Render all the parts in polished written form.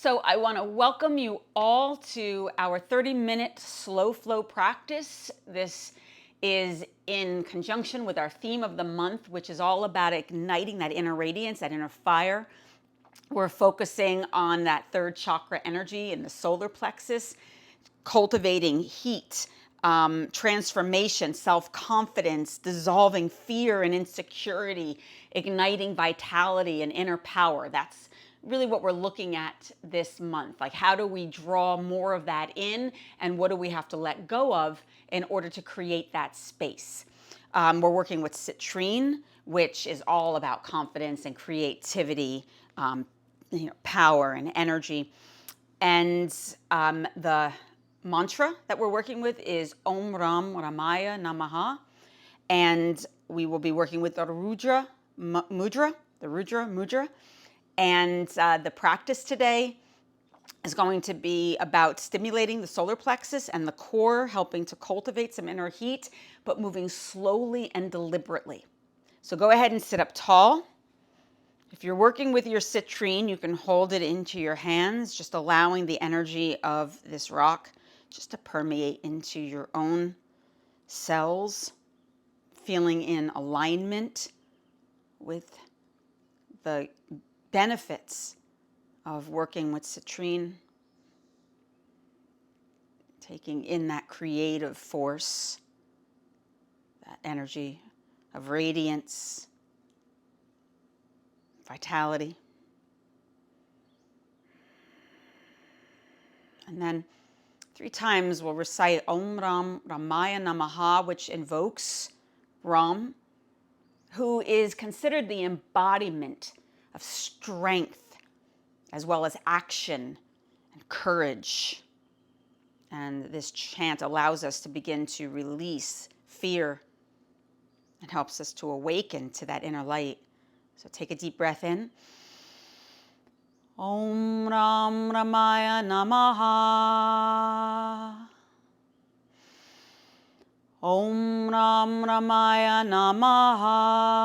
So I want to welcome you all to our 30-minute slow flow practice. This is in conjunction with our theme of the month, which is all about igniting that inner radiance, that inner fire. We're focusing on that third chakra energy in the solar plexus, cultivating heat, transformation, self-confidence, dissolving fear and insecurity, igniting vitality and inner power. That's really what we're looking at this month. Like, how do we draw more of that in, and what do we have to let go of in order to create that space? We're working with Citrine, which is all about confidence and creativity, power and energy. And the mantra that we're working with is Om Ram Ramaya Namaha. And we will be working with the Rudra Mudra. And the practice today is going to be about stimulating the solar plexus and the core, helping to cultivate some inner heat, but moving slowly and deliberately. So go ahead and sit up tall. If you're working with your citrine, you can hold it into your hands, just allowing the energy of this rock just to permeate into your own cells, feeling in alignment with the benefits of working with citrine, taking in that creative force, that energy of radiance, vitality. And then 3 times we'll recite Om Ram Ramaya Namaha, which invokes Ram, who is considered the embodiment of strength as well as action and courage. And this chant allows us to begin to release fear and helps us to awaken to that inner light. So take a deep breath in. Om Ram Ramaya Namaha. Om Ram Ramaya Namaha.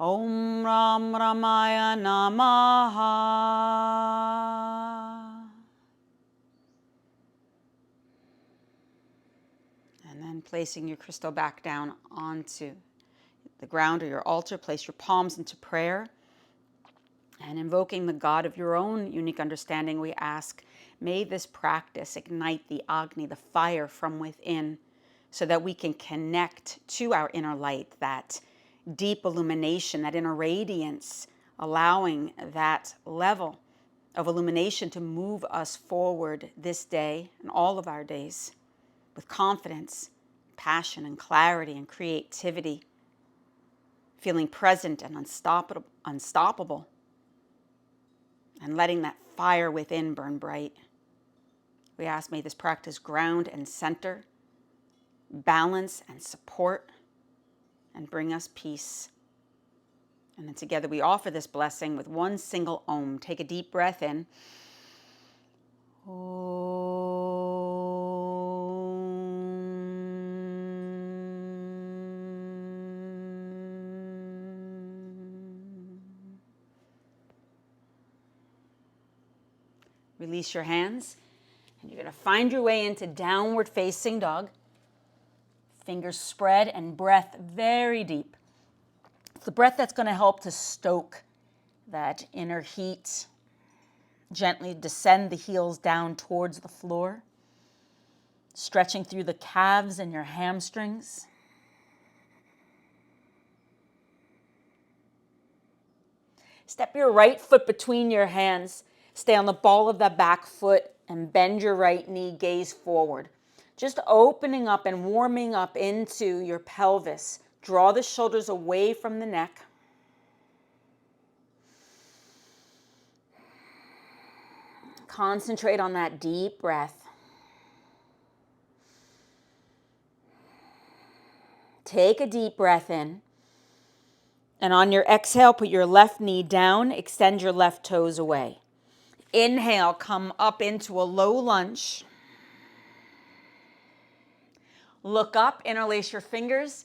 Om Ram Ramaya Namaha. And then placing your crystal back down onto the ground or your altar, place your palms into prayer. And invoking the God of your own unique understanding, we ask, may this practice ignite the Agni, the fire from within, so that we can connect to our inner light, that deep illumination, that inner radiance, allowing that level of illumination to move us forward this day and all of our days with confidence, passion, and clarity and creativity, feeling present and unstoppable, and letting that fire within burn bright. We ask, may this practice ground and center, balance and support, and bring us peace. And then together we offer this blessing with one single Om. Take a deep breath in. Release your hands, and you're going to find your way into downward facing dog. Fingers spread and breath very deep. It's the breath that's going to help to stoke that inner heat. Gently descend the heels down towards the floor, stretching through the calves and your hamstrings. Step your right foot between your hands. Stay on the ball of that back foot and bend your right knee, gaze forward. Just opening up and warming up into your pelvis. Draw the shoulders away from the neck. Concentrate on that deep breath. Take a deep breath in. And on your exhale, put your left knee down, extend your left toes away. Inhale, come up into a low lunge. Look up, interlace your fingers,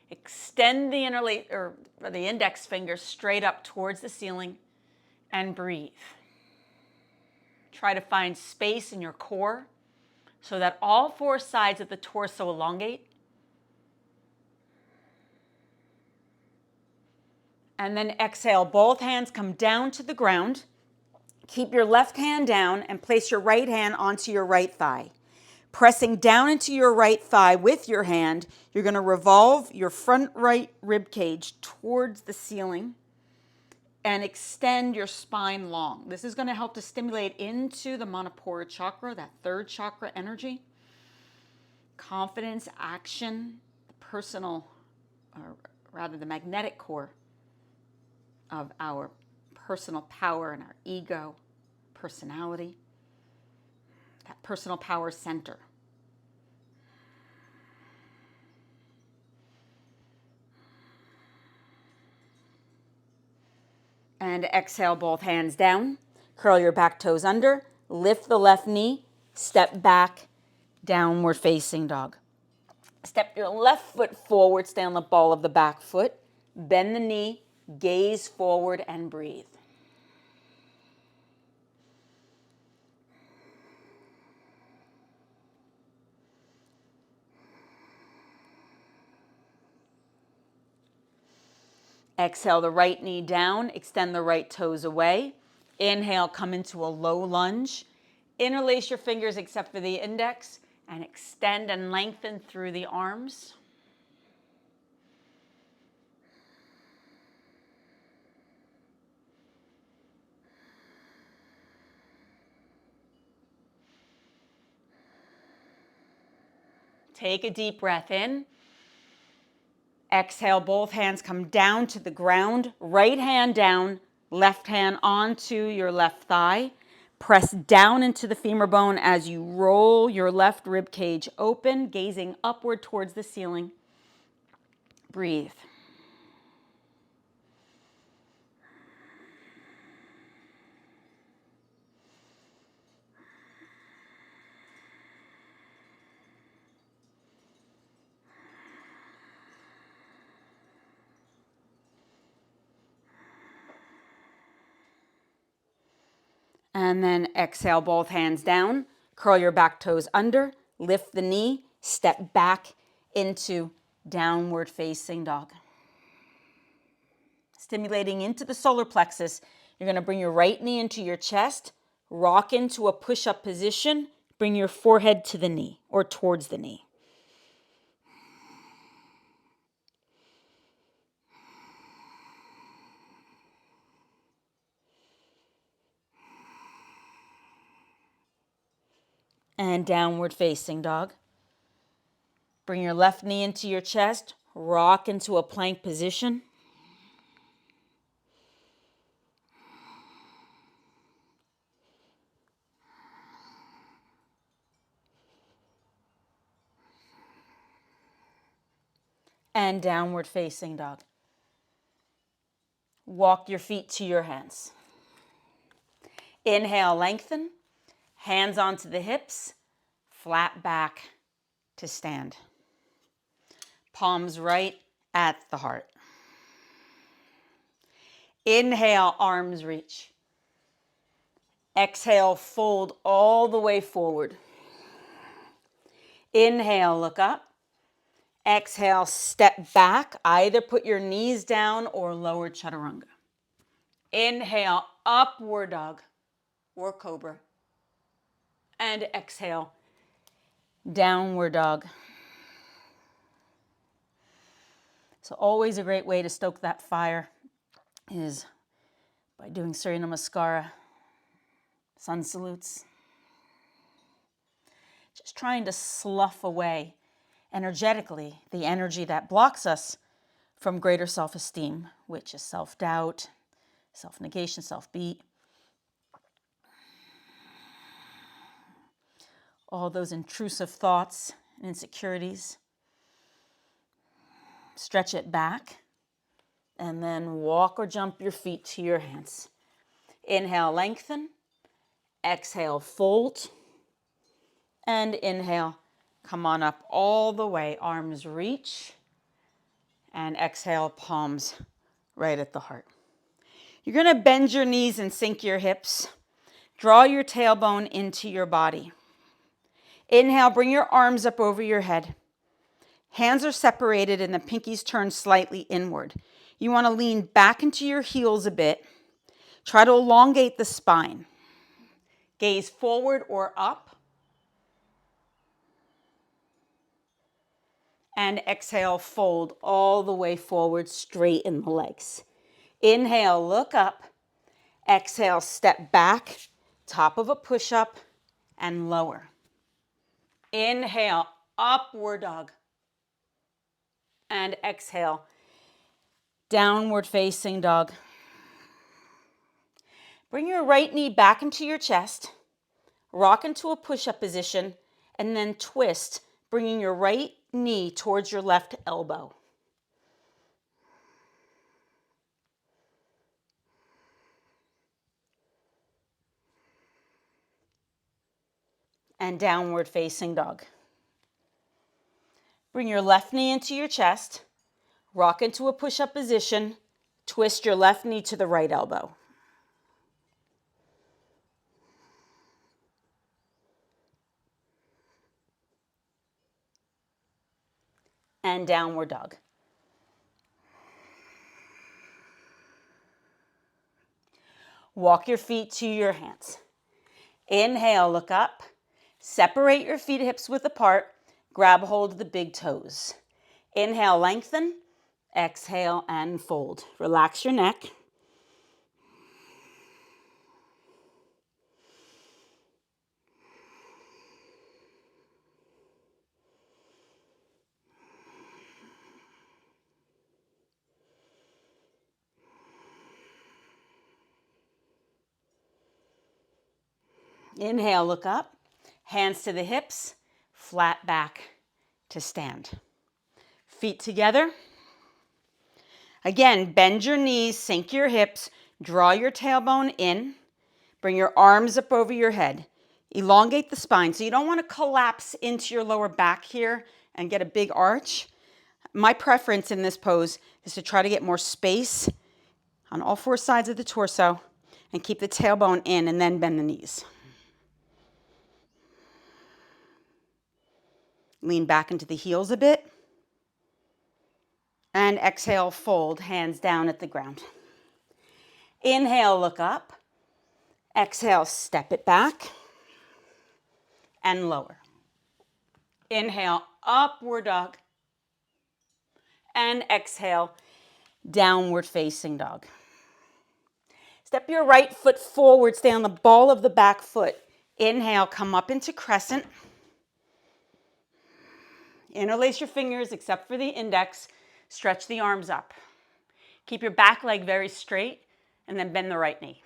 Extend the the index finger straight up towards the ceiling and breathe. Try to find space in your core so that all four sides of the torso elongate. And then exhale, both hands come down to the ground. Keep your left hand down and place your right hand onto your right thigh. Pressing down into your right thigh with your hand, you're going to revolve your front right rib cage towards the ceiling and extend your spine long. This is going to help to stimulate into the Manipura chakra, that third chakra energy. Confidence, action, personal, or rather the magnetic core of our personal power and our ego, personality, that personal power center. And exhale, both hands down. Curl your back toes under. Lift the left knee. Step back, downward facing dog. Step your left foot forward. Stay on the ball of the back foot. Bend the knee. Gaze forward and breathe. Exhale the right knee down, extend the right toes away. Inhale, come into a low lunge. Interlace your fingers except for the index and extend and lengthen through the arms. Take a deep breath in. Exhale, both hands come down to the ground. Right hand down, left hand onto your left thigh. Press down into the femur bone as you roll your left rib cage open, gazing upward towards the ceiling. Breathe. And then exhale, both hands down. Curl your back toes under. Lift the knee. Step back into downward facing dog. Stimulating into the solar plexus. You're going to bring your right knee into your chest. Rock into a push-up position. Bring your forehead to the knee or towards the knee. And downward facing dog. Bring your left knee into your chest. Rock into a plank position. And downward facing dog. Walk your feet to your hands. Inhale, lengthen. Hands onto the hips. Flat back to stand. Palms right at the heart. Inhale, arms reach. Exhale, fold all the way forward. Inhale, look up. Exhale, step back. Either put your knees down or lower chaturanga. Inhale, upward dog or cobra. And exhale, downward dog. So always a great way to stoke that fire is by doing Surya Namaskar, sun salutes. Just trying to slough away energetically the energy that blocks us from greater self-esteem, which is self-doubt, self-negation, self-beat. All those intrusive thoughts and insecurities. Stretch it back and then walk or jump your feet to your hands. Inhale, lengthen. Exhale, fold. And inhale, come on up all the way. Arms reach. And exhale, palms right at the heart. You're going to bend your knees and sink your hips. Draw your tailbone into your body. Inhale, bring your arms up over your head. Hands are separated and the pinkies turn slightly inward. You want to lean back into your heels a bit. Try to elongate the spine. Gaze forward or up. And exhale, fold all the way forward, straighten the legs. Inhale, look up. Exhale, step back, top of a push-up, and lower. Inhale, upward dog. And exhale, downward facing dog. Bring your right knee back into your chest. Rock into a push-up position, and then twist, bringing your right knee towards your left elbow. And downward facing dog. Bring your left knee into your chest, rock into a push-up position, twist your left knee to the right elbow. And downward dog. Walk your feet to your hands. Inhale, look up. Separate your feet hips width apart. Grab hold of the big toes. Inhale, lengthen. Exhale and fold. Relax your neck. Inhale, look up. Hands to the hips. Flat back to stand. Feet together. Again, bend your knees, sink your hips, draw your tailbone in, bring your arms up over your head. Elongate the spine. So you don't want to collapse into your lower back here and get a big arch. My preference in this pose is to try to get more space on all four sides of the torso and keep the tailbone in and then bend the knees. Lean back into the heels a bit. And exhale, fold, hands down at the ground. Inhale, look up. Exhale, step it back and lower. Inhale, upward dog. And exhale, downward facing dog. Step your right foot forward, stay on the ball of the back foot. Inhale, come up into crescent. Interlace your fingers except for the index. Stretch the arms up. Keep your back leg very straight and then bend the right knee.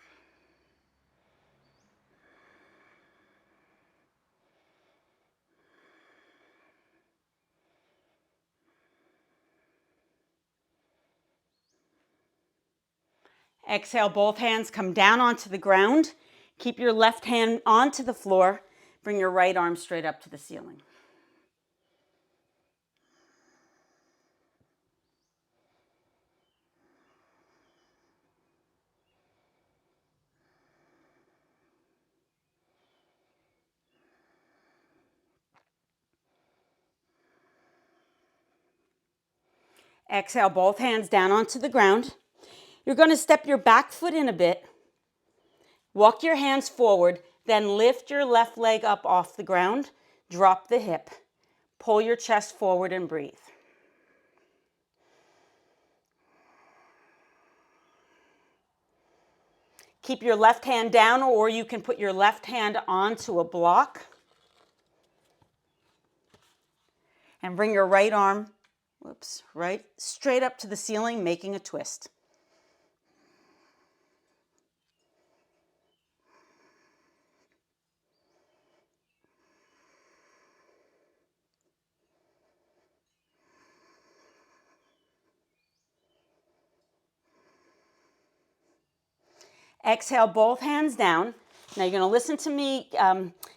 Exhale, both hands come down onto the ground. Keep your left hand onto the floor. Bring your right arm straight up to the ceiling. Exhale, both hands down onto the ground. You're going to step your back foot in a bit. Walk your hands forward, then lift your left leg up off the ground. Drop the hip. Pull your chest forward and breathe. Keep your left hand down, or you can put your left hand onto a block. And bring your right arm, right straight up to the ceiling, making a twist. Exhale, both hands down. Now you're going to listen to me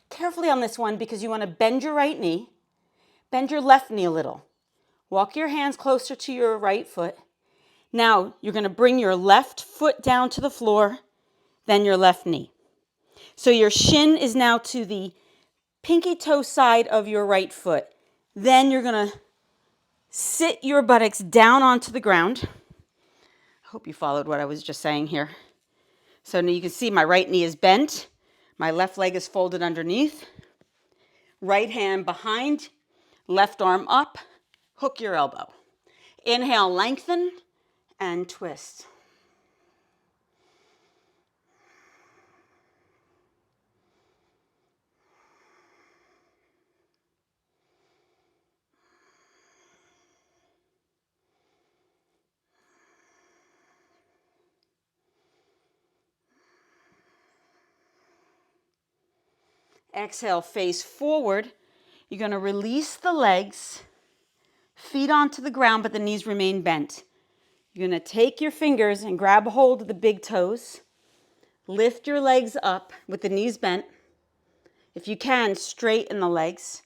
carefully on this one because you want to bend your right knee, bend your left knee a little. Walk your hands closer to your right foot. Now, you're going to bring your left foot down to the floor, then your left knee. So your shin is now to the pinky toe side of your right foot. Then you're going to sit your buttocks down onto the ground. I hope you followed what I was just saying here. So now you can see my right knee is bent. My left leg is folded underneath. Right hand behind, left arm up, hook your elbow. Inhale, lengthen and twist. Exhale, face forward. You're going to release the legs, feet onto the ground, but the knees remain bent. You're going to take your fingers and grab a hold of the big toes. Lift your legs up with the knees bent. If you can, straighten the legs.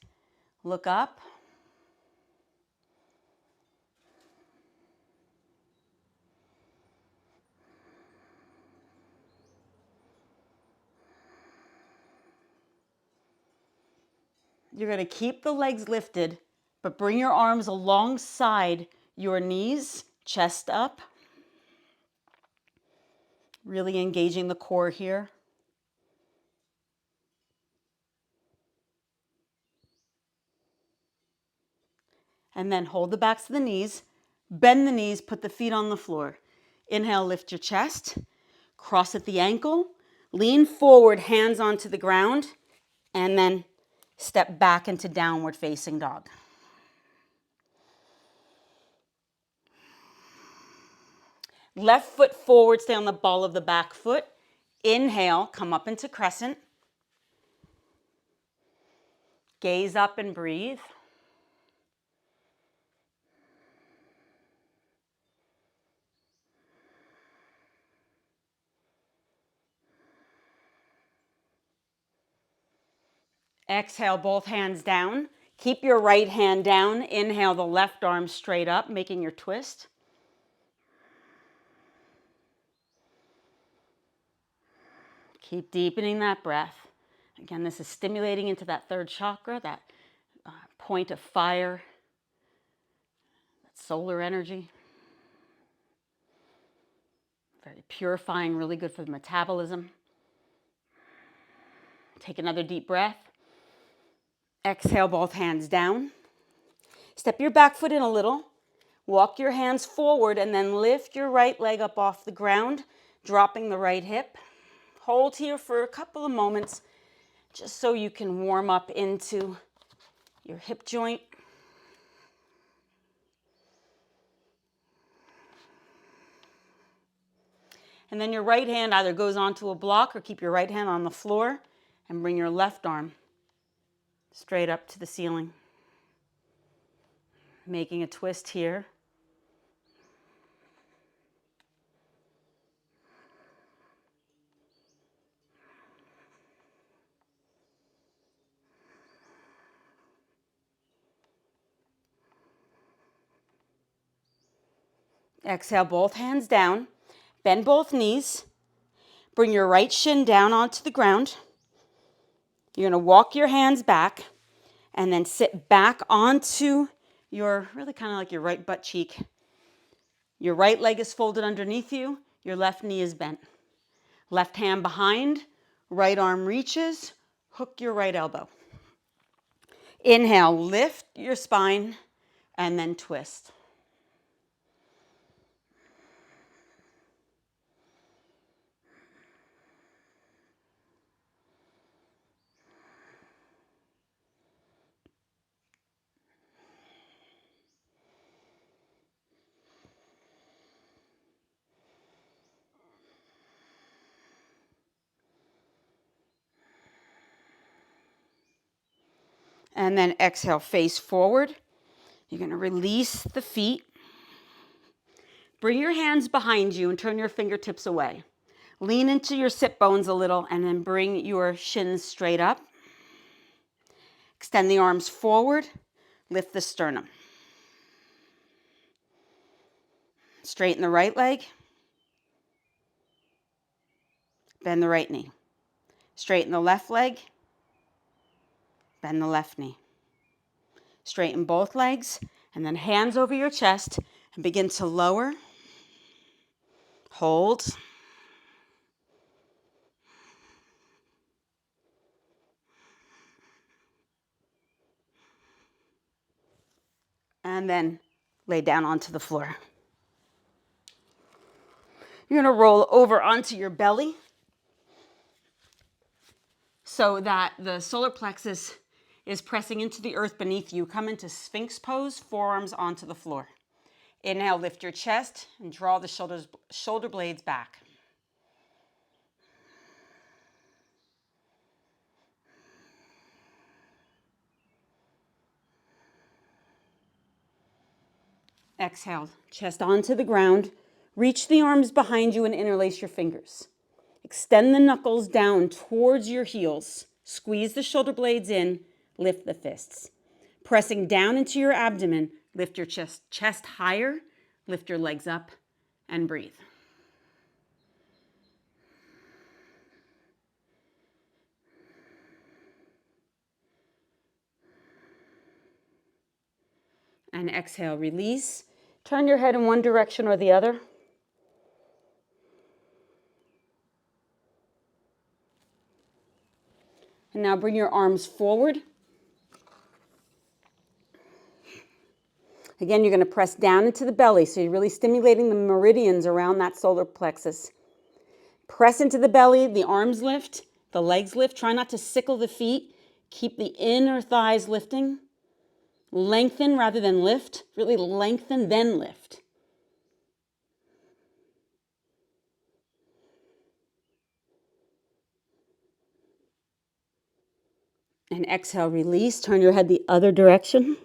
Look up. You're going to keep the legs lifted, but bring your arms alongside your knees, chest up. Really engaging the core here. And then hold the backs of the knees, bend the knees, put the feet on the floor. Inhale, lift your chest, cross at the ankle, lean forward, hands onto the ground, and then step back into downward facing dog. Left foot forward, stay on the ball of the back foot. Inhale, come up into crescent. Gaze up and breathe. Exhale, both hands down. Keep your right hand down. Inhale, the left arm straight up, making your twist. Keep deepening that breath. Again, this is stimulating into that third chakra, that point of fire, that solar energy. Very purifying, really good for the metabolism. Take another deep breath. Exhale, both hands down. Step your back foot in a little. Walk your hands forward and then lift your right leg up off the ground, dropping the right hip. Hold here for a couple of moments just so you can warm up into your hip joint. And then your right hand either goes onto a block or keep your right hand on the floor and bring your left arm straight up to the ceiling. Making a twist here. Exhale, both hands down. Bend both knees. Bring your right shin down onto the ground. You're going to walk your hands back and then sit back onto your, really kind of like your right butt cheek. Your right leg is folded underneath you. Your left knee is bent. Left hand behind, right arm reaches. Hook your right elbow. Inhale, lift your spine and then twist. And then exhale, face forward. You're going to release the feet. Bring your hands behind you and turn your fingertips away. Lean into your sit bones a little and then bring your shins straight up. Extend the arms forward. Lift the sternum. Straighten the right leg. Bend the right knee. Straighten the left leg. Bend the left knee. Straighten both legs, and then hands over your chest and begin to lower. Hold. And then lay down onto the floor. You're going to roll over onto your belly so that the solar plexus is pressing into the earth beneath you. Come into Sphinx pose, forearms onto the floor. Inhale, lift your chest and draw the shoulder blades back. Exhale, chest onto the ground. Reach the arms behind you and interlace your fingers. Extend the knuckles down towards your heels. Squeeze the shoulder blades in. Lift the fists. Pressing down into your abdomen, lift your chest higher. Lift your legs up and breathe. And exhale, release. Turn your head in one direction or the other. And now bring your arms forward. Again, you're going to press down into the belly, so you're really stimulating the meridians around that solar plexus. Press into the belly, the arms lift, the legs lift. Try not to sickle the feet. Keep the inner thighs lifting. Lengthen rather than lift. Really lengthen, then lift. And exhale, release. Turn your head the other direction.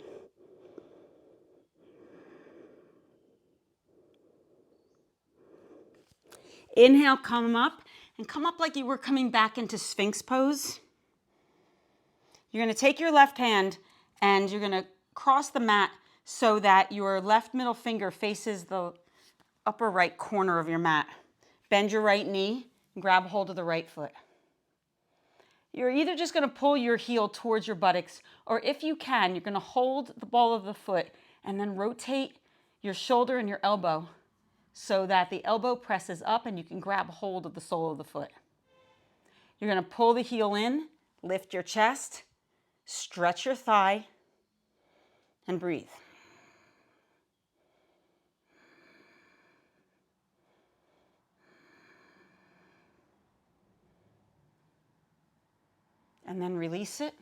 Inhale, come up. And come up like you were coming back into Sphinx pose. You're going to take your left hand and you're going to cross the mat so that your left middle finger faces the upper right corner of your mat. Bend your right knee and grab hold of the right foot. You're either just going to pull your heel towards your buttocks, or if you can, you're going to hold the ball of the foot and then rotate your shoulder and your elbow so that the elbow presses up and you can grab hold of the sole of the foot. You're going to pull the heel in, lift your chest, stretch your thigh, and breathe. And then release it.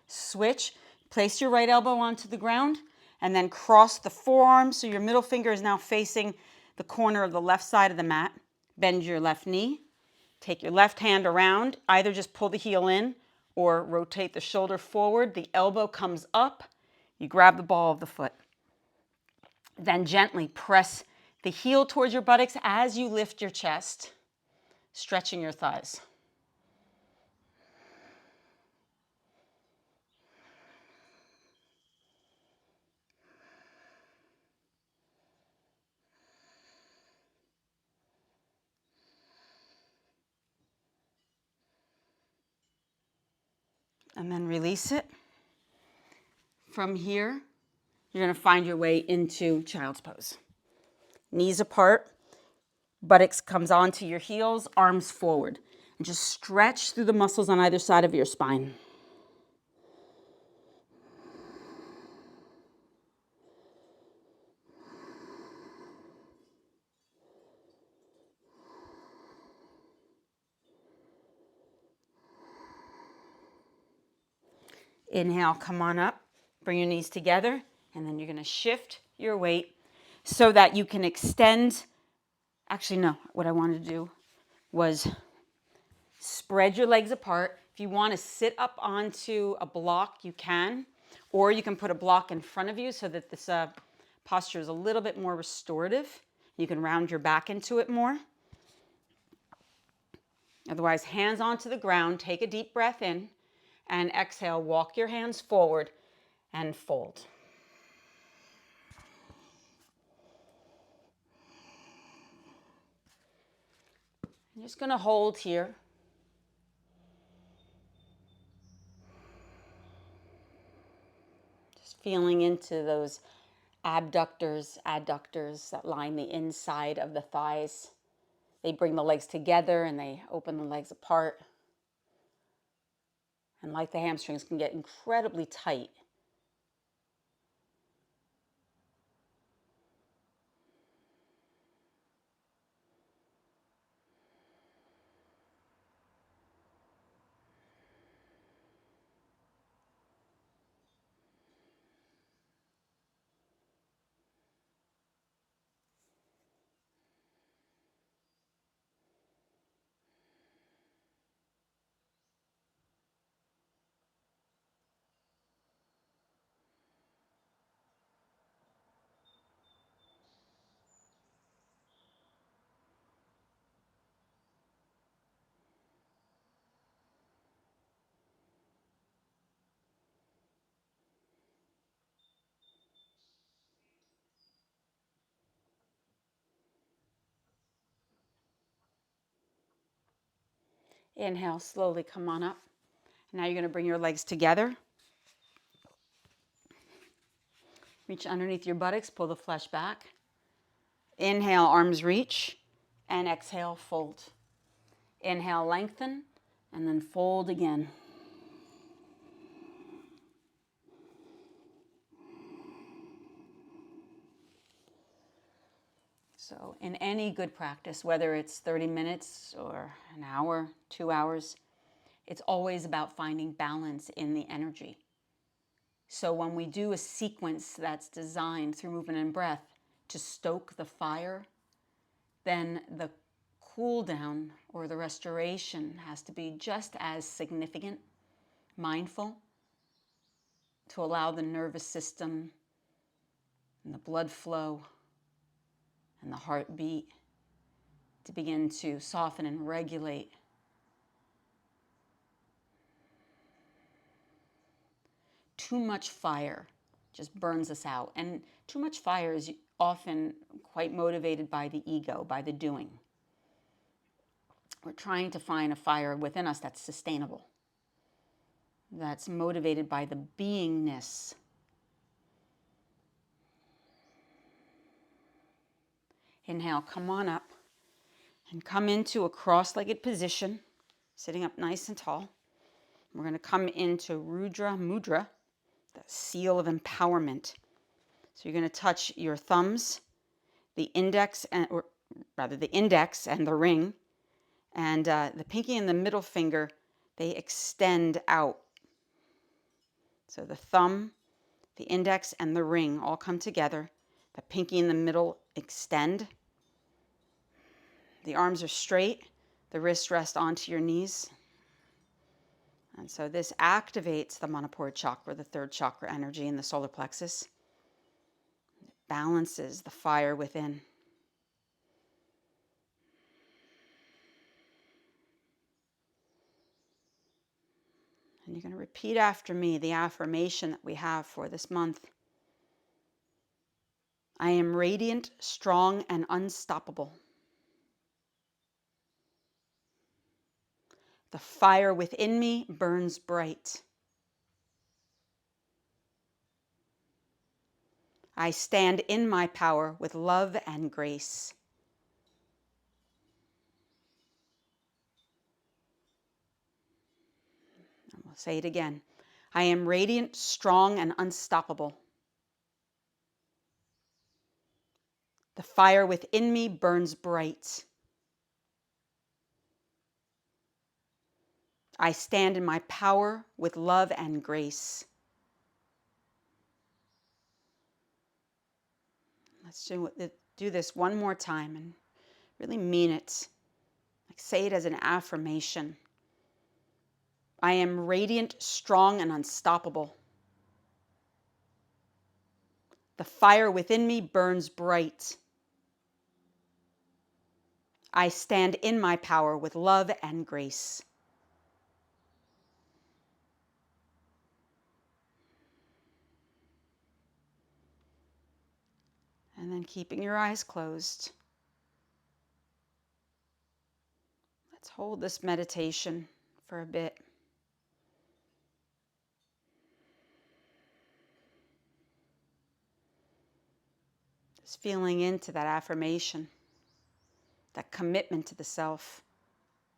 Switch. Place your right elbow onto the ground and then cross the forearm so your middle finger is now facing the corner of the left side of the mat. Bend your left knee. Take your left hand around. Either just pull the heel in or rotate the shoulder forward. The elbow comes up. You grab the ball of the foot. Then gently press the heel towards your buttocks as you lift your chest, stretching your thighs. And then release it. From here, you're going to find your way into child's pose. Knees apart, buttocks comes onto your heels, arms forward. And just stretch through the muscles on either side of your spine. Inhale, come on up, bring your knees together, and then you're going to shift your weight so that you can extend. Actually, no, what I wanted to do was spread your legs apart. If you want to sit up onto a block, you can, or you can put a block in front of you so that this posture is a little bit more restorative. You can round your back into it more. Otherwise, hands onto the ground, take a deep breath in, and exhale, walk your hands forward and fold. I'm just going to hold here. Just feeling into those abductors, adductors that line the inside of the thighs. They bring the legs together and they open the legs apart. And like the hamstrings, can get incredibly tight. Inhale, slowly come on up. Now you're going to bring your legs together. Reach underneath your buttocks, pull the flesh back. Inhale, arms reach, and exhale, fold. Inhale, lengthen, and then fold again. So in any good practice, whether it's 30 minutes or an hour, 2 hours, it's always about finding balance in the energy. So when we do a sequence that's designed through movement and breath to stoke the fire, then the cool down or the restoration has to be just as significant, mindful, to allow the nervous system and the blood flow and the heartbeat to begin to soften and regulate. Too much fire just burns us out. And too much fire is often quite motivated by the ego, by the doing. We're trying to find a fire within us that's sustainable, that's motivated by the beingness. Inhale, come on up and come into a cross-legged position, sitting up nice and tall. We're going to come into Rudra Mudra, the seal of empowerment. So you're going to touch your thumbs, the index and the ring, and the pinky and the middle finger, they extend out. So the thumb, the index, and the ring all come together. The pinky and the middle extend. The arms are straight. The wrists rest onto your knees. And so this activates the Manipura chakra, the third chakra energy in the solar plexus. It balances the fire within. And you're going to repeat after me the affirmation that we have for this month. I am radiant, strong, and unstoppable. The fire within me burns bright. I stand in my power with love and grace. And we'll say it again. I am radiant, strong, and unstoppable. The fire within me burns bright. I stand in my power with love and grace. Let's do this one more time and really mean it. Like say it as an affirmation. I am radiant, strong, and unstoppable. The fire within me burns bright. I stand in my power with love and grace. And then keeping your eyes closed, Let's hold this meditation for a bit. Just feeling into that affirmation, that commitment to the self,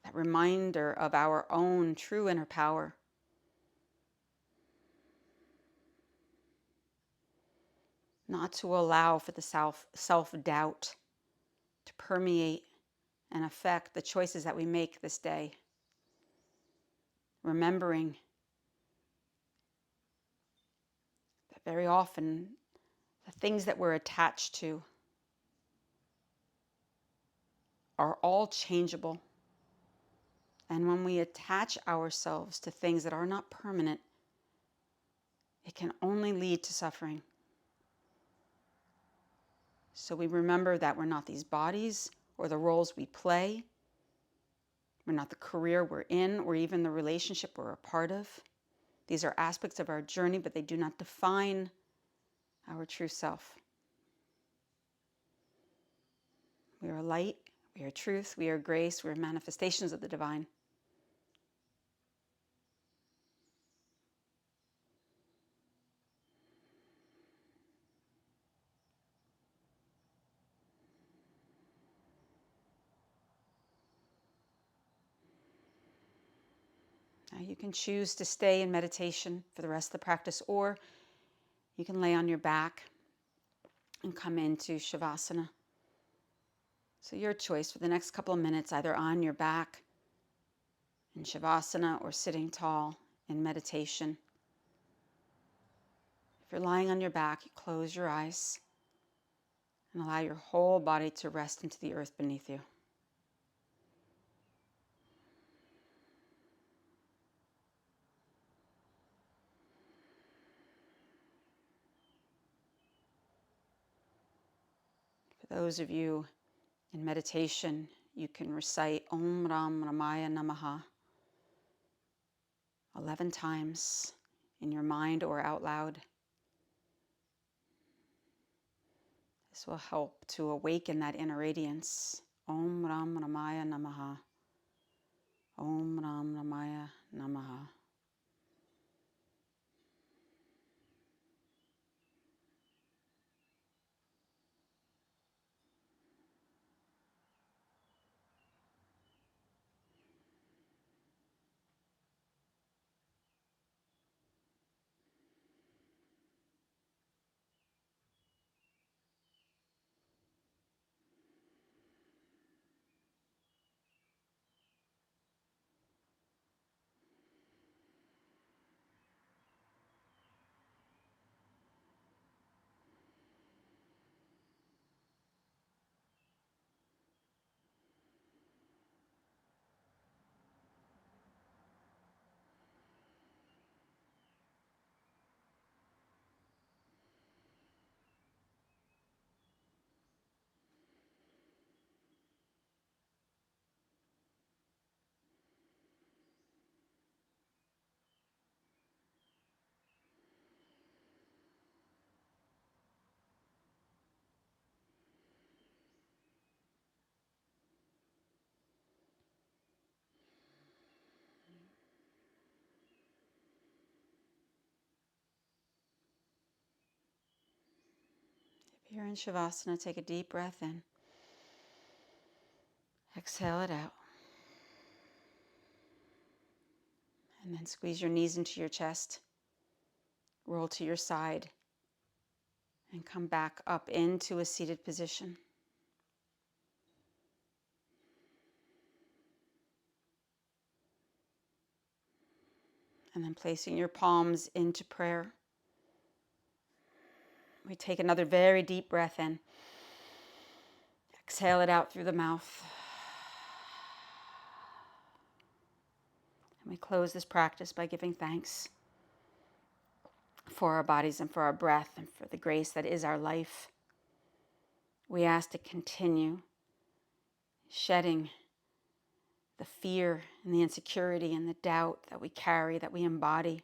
that reminder of our own true inner power. Not to allow for the self-doubt to permeate and affect the choices that we make this day. Remembering that very often the things that we're attached to are all changeable. And when we attach ourselves to things that are not permanent, it can only lead to suffering. So we remember that we're not these bodies or the roles we play. We're not the career we're in or even the relationship we're a part of. These are aspects of our journey, but they do not define our true self. We are light, we are truth, we are grace, we are manifestations of the divine. Now you can choose to stay in meditation for the rest of the practice, or you can lay on your back and come into Shavasana. So your choice for the next couple of minutes, either on your back in Shavasana or sitting tall in meditation. If you're lying on your back, you close your eyes and allow your whole body to rest into the earth beneath you. For those of you in meditation, you can recite Om Ram Ramaya Namaha 11 times in your mind or out loud. This will help to awaken that inner radiance. Om Ram Ramaya Namaha. Om Ram Ramaya Namaha. If you're in Shavasana, take a deep breath in. Exhale it out. And then squeeze your knees into your chest. Roll to your side. And come back up into a seated position. And then placing your palms into prayer. We take another very deep breath in. Exhale it out through the mouth. And we close this practice by giving thanks for our bodies and for our breath and for the grace that is our life. We ask to continue shedding the fear and the insecurity and the doubt that we carry, that we embody,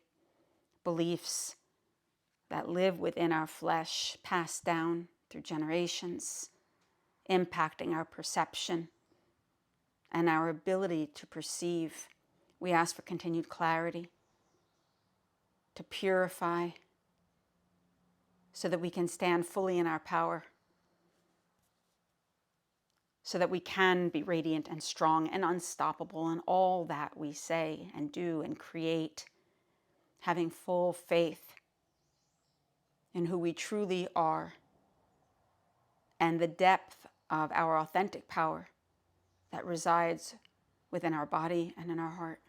beliefs that live within our flesh, passed down through generations, impacting our perception, and our ability to perceive. We ask for continued clarity, to purify, so that we can stand fully in our power, so that we can be radiant and strong and unstoppable in all that we say and do and create, having full faith in who we truly are and the depth of our authentic power that resides within our body and in our heart.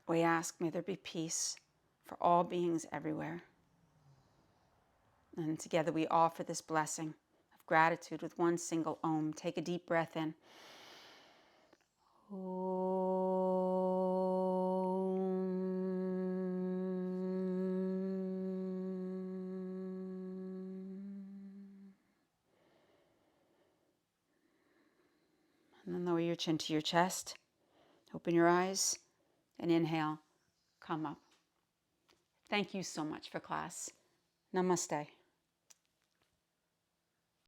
We ask, may there be peace for all beings everywhere. And together we offer this blessing of gratitude with one single Om. Take a deep breath in. And then lower your chin to your chest. Open your eyes and inhale. Come up. Thank you so much for class. Namaste.